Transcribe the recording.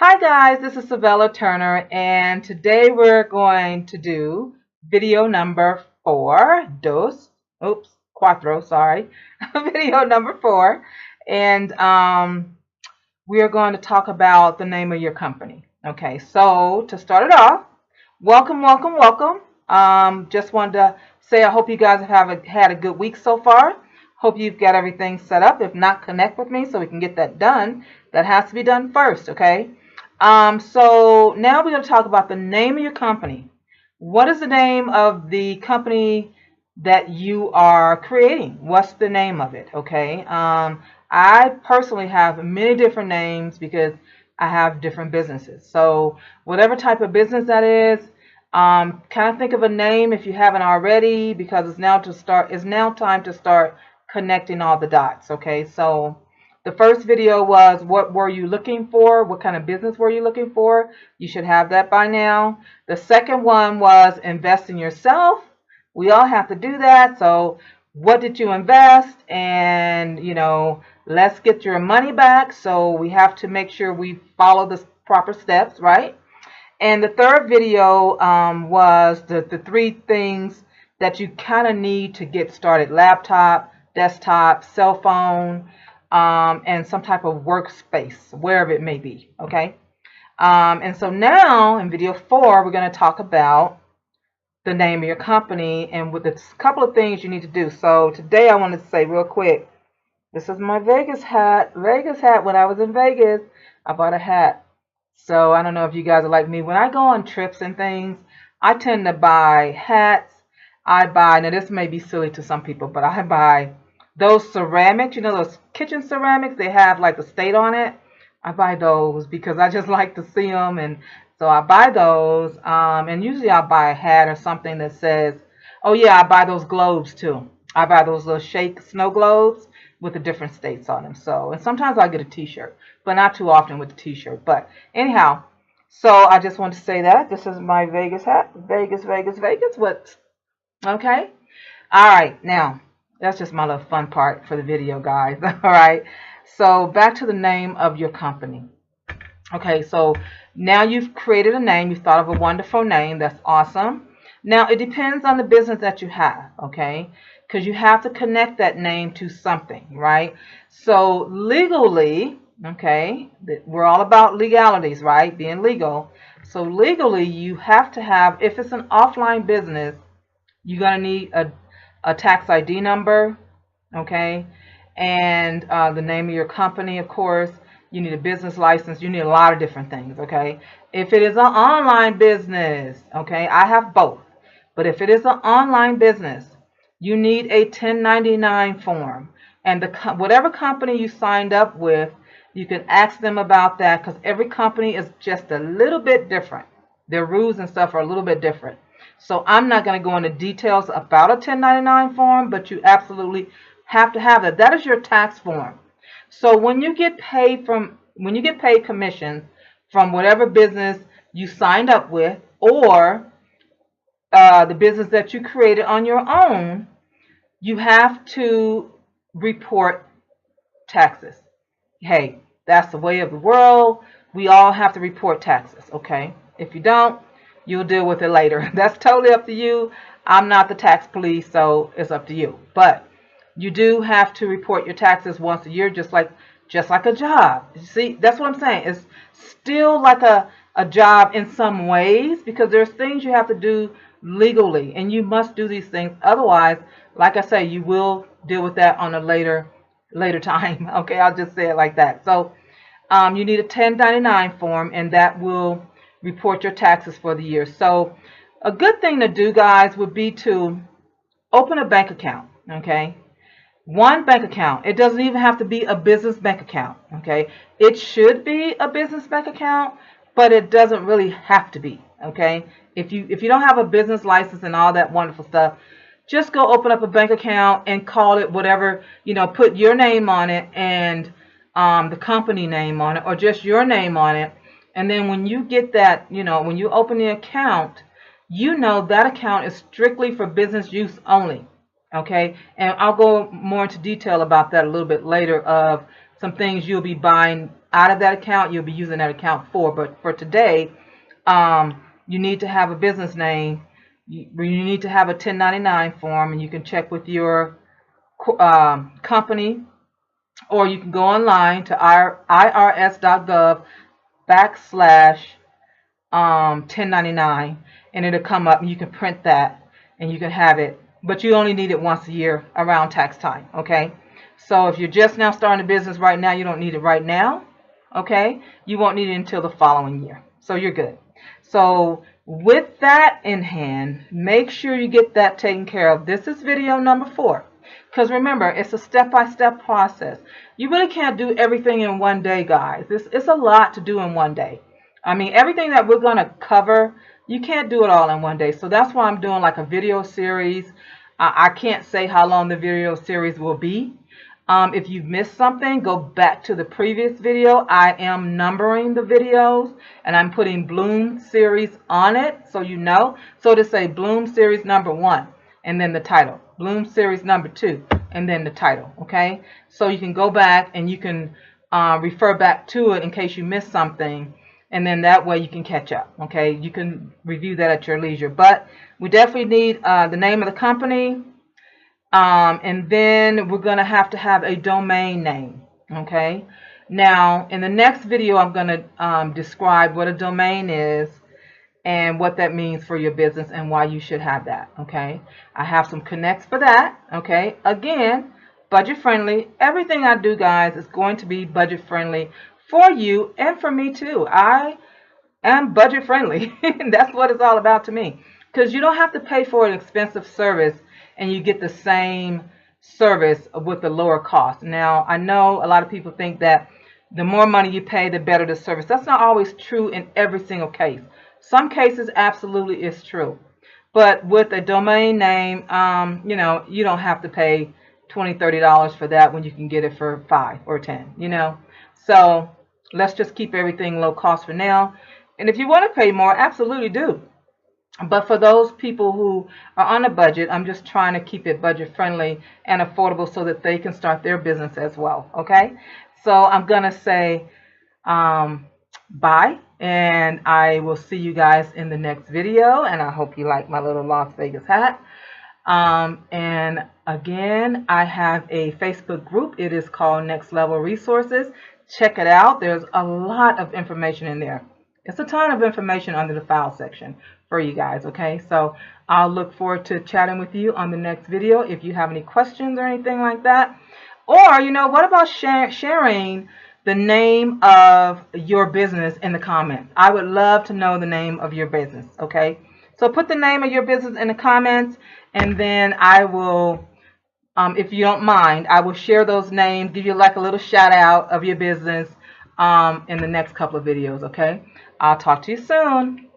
Hi guys, this is Sevella Turner, and today we're going to do video number cuatro, sorry, video number four, and we are going to talk about the name of your company. Okay, so to start it off, welcome, welcome, welcome. Just wanted to say I hope you guys have had a good week so far. Hope you've got everything set up. If not, connect with me so we can get that done. That has to be done first, okay? So now we're going to talk about the name of your company. What is the name of the company that you are creating? What's the name of it? Okay. I personally have many different names because I have different businesses. So whatever type of business that is, kind of think of a name if you haven't already, because it's now time to start connecting all the dots. Okay. So the first video was what were you looking for? What kind of business were you looking for? You should have that by now. The second one was invest in yourself. We all have to do that. So what did you invest? And, let's get your money back. So we have to make sure we follow the proper steps, right? And the third video was the three things that you kind of need to get started: laptop, desktop, cell phone, and some type of workspace, wherever it may be. Okay. And so now in video four, we're going to talk about the name of your company and with a couple of things you need to do. So today I wanted to say real quick, this is my Vegas hat. Vegas hat. When I was in Vegas, I bought a hat. So I don't know if you guys are like me. When I go on trips and things, I tend to buy hats. Now this may be silly to some people, but I buy those ceramics, those kitchen ceramics, they have like the state on it. I buy those because I just like to see them. And so I buy those. And usually I'll buy a hat or something that says, oh yeah, I buy those globes too. I buy those little shake snow globes with the different states on them. So, and sometimes I'll get a t-shirt, but not too often with the t-shirt. But anyhow, so I just want to say that this is my Vegas hat. Vegas, Vegas, Vegas. What? Okay. All right. Now, that's just my little fun part for the video, guys. All right. So back to the name of your company. Okay. So now you've created a name. You've thought of a wonderful name. That's awesome. Now it depends on the business that you have. Okay. Because you have to connect that name to something, right? So legally, okay, we're all about legalities, right? Being legal. So legally, you have to have, if it's an offline business, you're going to need a tax ID number, okay, and the name of your company, of course. You need a business license. You need a lot of different things, okay. If it is an online business, okay, I have both. But if it is an online business, you need a 1099 form. And whatever company you signed up with, you can ask them about that because every company is just a little bit different. Their rules and stuff are a little bit different. So I'm not going to go into details about a 1099 form, but you absolutely have to have that. That is your tax form. So when you get paid commissions from whatever business you signed up with, or the business that you created on your own, you have to report taxes. Hey, that's the way of the world. We all have to report taxes, okay? If you don't, you'll deal with it later. That's totally up to you. I'm not the tax police, so it's up to you. But you do have to report your taxes once a year, just like a job. You see, that's what I'm saying. It's still like a job in some ways because there's things you have to do legally, and you must do these things. Otherwise, like I say, you will deal with that on a later time. Okay, I'll just say it like that. So you need a 1099 form, and that will report your taxes for the year. So a good thing to do, guys, would be to open a bank account. Okay, one bank account. It doesn't even have to be a business bank account. Okay, it should be a business bank account, but it doesn't really have to be. Okay, if you don't have a business license and all that wonderful stuff, just go open up a bank account and call it whatever, put your name on it and the company name on it, or just your name on it. And then when you get that, when you open the account, that account is strictly for business use only. Okay, and I'll go more into detail about that a little bit later of some things you'll be buying out of that account, you'll be using that account for. But for today, you need to have a business name. You need to have a 1099 form, and you can check with your company, or you can go online to irs.gov backslash 1099, and it'll come up, and you can print that and you can have it, but you only need it once a year around tax time. Okay, so if you're just now starting a business right now, you don't need it right now. Okay, you won't need it until the following year, so you're good. So with that in hand, make sure you get that taken care of. This is video number 4, because remember, it's a step-by-step process. You really can't do everything in one day, guys. It's a lot to do in one day. I mean, everything that we're going to cover, you can't do it all in one day. So that's why I'm doing like a video series. I can't say how long the video series will be. If you've missed something, go back to the previous video. I am numbering the videos, and I'm putting Bloom series on it, so you know. So to say Bloom series number 1, and then the title. Bloom series number 2, and then the title. Okay, so you can go back and you can refer back to it in case you missed something, and then that way you can catch up. Okay, you can review that at your leisure. But we definitely need the name of the company. And then we're going to have a domain name. Okay, now in the next video I'm going to describe what a domain is and what that means for your business and why you should have that. Okay, I have some connects for that. Okay, again, budget friendly. Everything I do, guys, is going to be budget friendly for you and for me too. I am budget friendly. That's what it's all about to me, because you don't have to pay for an expensive service and you get the same service with a lower cost. Now, I know a lot of people think that the more money you pay, the better the service. That's not always true in every single case. Some cases absolutely is true. But with a domain name, you know, you don't have to pay $20, $30 for that when you can get it for 5 or 10, you know. So let's just keep everything low cost for now. And if you want to pay more, absolutely do. But for those people who are on a budget, I'm just trying to keep it budget friendly and affordable so that they can start their business as well. Okay, so I'm gonna say bye, and I will see you guys in the next video, and I hope you like my little Las Vegas hat. And again, I have a Facebook group. It is called Next Level Resources. Check it out. There's a lot of information in there. It's a ton of information under the file section for you guys. Okay, so I'll look forward to chatting with you on the next video. If you have any questions or anything like that, or you know, what about sharing the name of your business in the comments? I would love to know the name of your business. Okay, so put the name of your business in the comments, and then I will, if you don't mind, I will share those names, give you like a little shout out of your business in the next couple of videos. Okay, I'll talk to you soon.